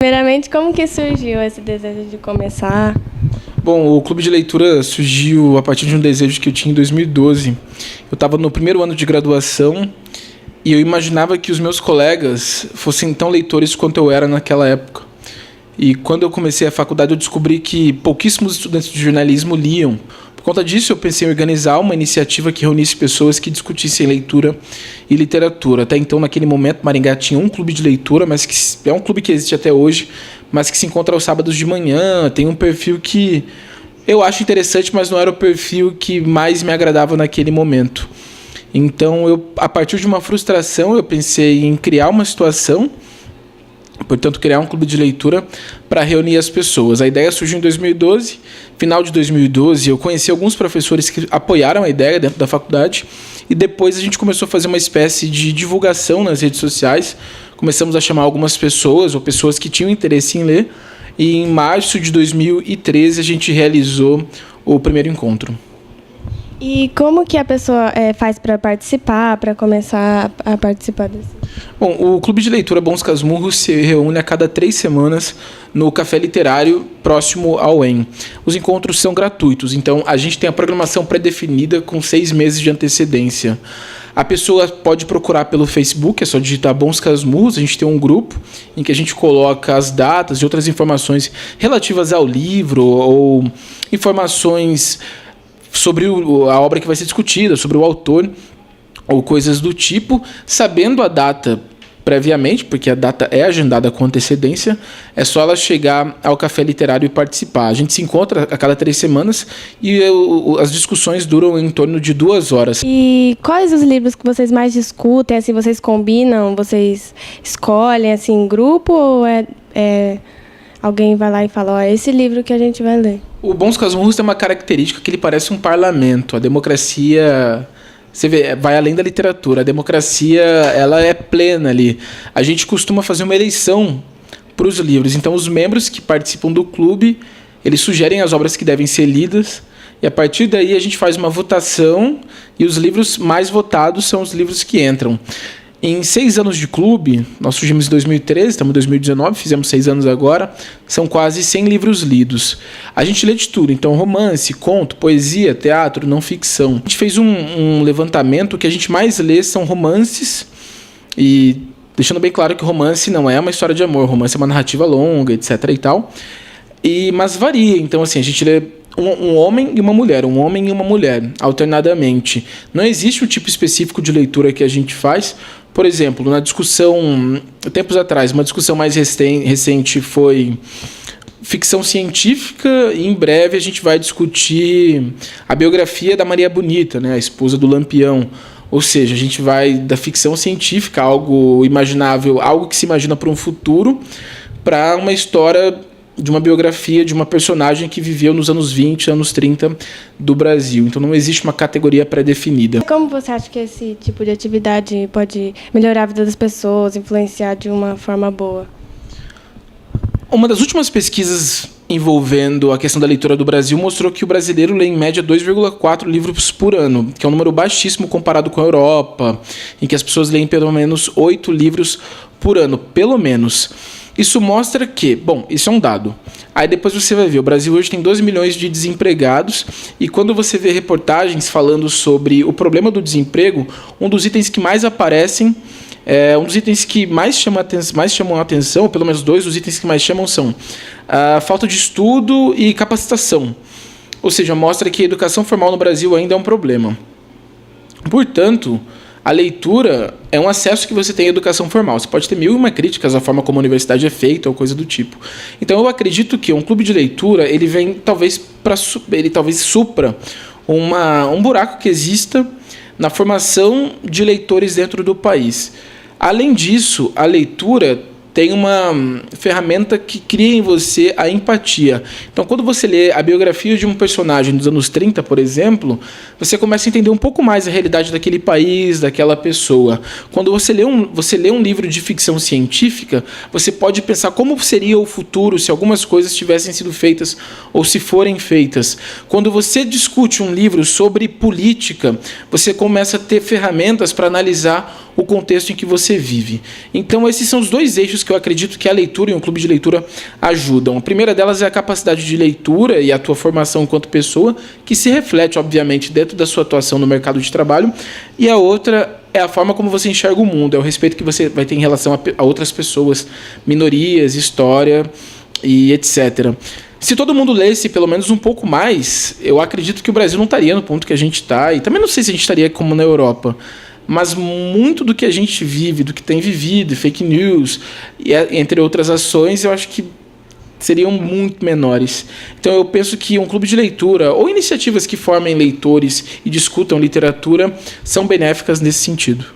primeiramente, como que surgiu esse desejo de começar? Bom, o clube de leitura surgiu a partir de um desejo que eu tinha em 2012. Eu estava no primeiro ano de graduação e eu imaginava que os meus colegas fossem tão leitores quanto eu era naquela época. E quando eu comecei a faculdade, eu descobri que pouquíssimos estudantes de jornalismo liam. Por conta disso, eu pensei em organizar uma iniciativa que reunisse pessoas que discutissem leitura e literatura. Até então, naquele momento, Maringá tinha um clube de leitura, mas que é um clube que existe até hoje, mas que se encontra aos sábados de manhã. Tem um perfil que eu acho interessante, mas não era o perfil que mais me agradava naquele momento. Então, a partir de uma frustração, eu pensei em criar uma situação, portanto, criar um clube de leitura para reunir as pessoas. A ideia surgiu em 2012. Final de 2012, eu conheci alguns professores que apoiaram a ideia dentro da faculdade e depois a gente começou a fazer uma espécie de divulgação nas redes sociais. Começamos a chamar algumas pessoas ou pessoas que tinham interesse em ler e em março de 2013 a gente realizou o primeiro encontro. E como que a pessoa faz para participar, para começar a participar desse? Bom, o Clube de Leitura Bons Casmurros se reúne a cada 3 semanas no Café Literário próximo ao EM. Os encontros são gratuitos, então a gente tem a programação pré-definida com 6 meses de antecedência. A pessoa pode procurar pelo Facebook, é só digitar Bons Casmurros, a gente tem um grupo em que a gente coloca as datas e outras informações relativas ao livro ou informações sobre a obra que vai ser discutida, sobre o autor ou coisas do tipo, sabendo a data previamente, porque a data é agendada com antecedência, é só ela chegar ao Café Literário e participar. A gente se encontra a cada 3 semanas e as discussões duram em torno de 2 horas. E quais os livros que vocês mais discutem? Assim, vocês combinam, vocês escolhem assim, em grupo ou alguém vai lá e fala, é esse livro que a gente vai ler? O Bons Casmurros tem uma característica que ele parece um parlamento. A democracia, você vê, vai além da literatura. A democracia, ela é plena ali. A gente costuma fazer uma eleição para os livros. Então, os membros que participam do clube, eles sugerem as obras que devem ser lidas. E, a partir daí, a gente faz uma votação e os livros mais votados são os livros que entram. Em 6 anos de clube, nós surgimos em 2013, estamos em 2019, fizemos 6 anos agora, são quase 100 livros lidos. A gente lê de tudo, então romance, conto, poesia, teatro, não ficção. A gente fez um levantamento, o que a gente mais lê são romances, e deixando bem claro que romance não é uma história de amor, romance é uma narrativa longa, etc. e tal, mas varia, então assim, a gente lê um homem e uma mulher, alternadamente. Não existe um tipo específico de leitura que a gente faz. Por exemplo, na discussão, tempos atrás, uma discussão mais recente foi ficção científica e em breve a gente vai discutir a biografia da Maria Bonita, né, a esposa do Lampião. Ou seja, a gente vai da ficção científica, algo imaginável, algo que se imagina para um futuro, para uma história de uma biografia de uma personagem que viveu nos anos 20, anos 30 do Brasil. Então não existe uma categoria pré-definida. Como você acha que esse tipo de atividade pode melhorar a vida das pessoas, influenciar de uma forma boa? Uma das últimas pesquisas envolvendo a questão da leitura do Brasil mostrou que o brasileiro lê em média 2,4 livros por ano, que é um número baixíssimo comparado com a Europa, em que as pessoas leem pelo menos 8 livros por ano, pelo menos. Isso mostra que, bom, isso é um dado. Aí depois você vai ver, o Brasil hoje tem 12 milhões de desempregados e quando você vê reportagens falando sobre o problema do desemprego, um dos itens que mais aparecem, um dos itens que mais chamam a atenção, ou pelo menos 2 dos itens que mais chamam são a falta de estudo e capacitação. Ou seja, mostra que a educação formal no Brasil ainda é um problema. Portanto, a leitura é um acesso que você tem à educação formal. Você pode ter 1001 críticas à forma como a universidade é feita ou coisa do tipo. Então eu acredito que um clube de leitura ele vem talvez supra um buraco que exista na formação de leitores dentro do país. Além disso, a leitura tem uma ferramenta que cria em você a empatia. Então, quando você lê a biografia de um personagem dos anos 30, por exemplo, você começa a entender um pouco mais a realidade daquele país, daquela pessoa. Quando você lê um livro de ficção científica, você pode pensar como seria o futuro se algumas coisas tivessem sido feitas ou se forem feitas. Quando você discute um livro sobre política, você começa a ter ferramentas para analisar o contexto em que você vive. Então, esses são os dois eixos que eu acredito que a leitura e um clube de leitura ajudam. A primeira delas é a capacidade de leitura e a tua formação enquanto pessoa, que se reflete, obviamente, dentro da sua atuação no mercado de trabalho. E a outra é a forma como você enxerga o mundo, é o respeito que você vai ter em relação a outras pessoas, minorias, história e etc. Se todo mundo lesse pelo menos um pouco mais, eu acredito que o Brasil não estaria no ponto que a gente está, e também não sei se a gente estaria como na Europa, mas muito do que a gente vive, do que tem vivido, fake news, e entre outras ações, eu acho que seriam muito menores. Então eu penso que um clube de leitura, ou iniciativas que formem leitores e discutam literatura, são benéficas nesse sentido.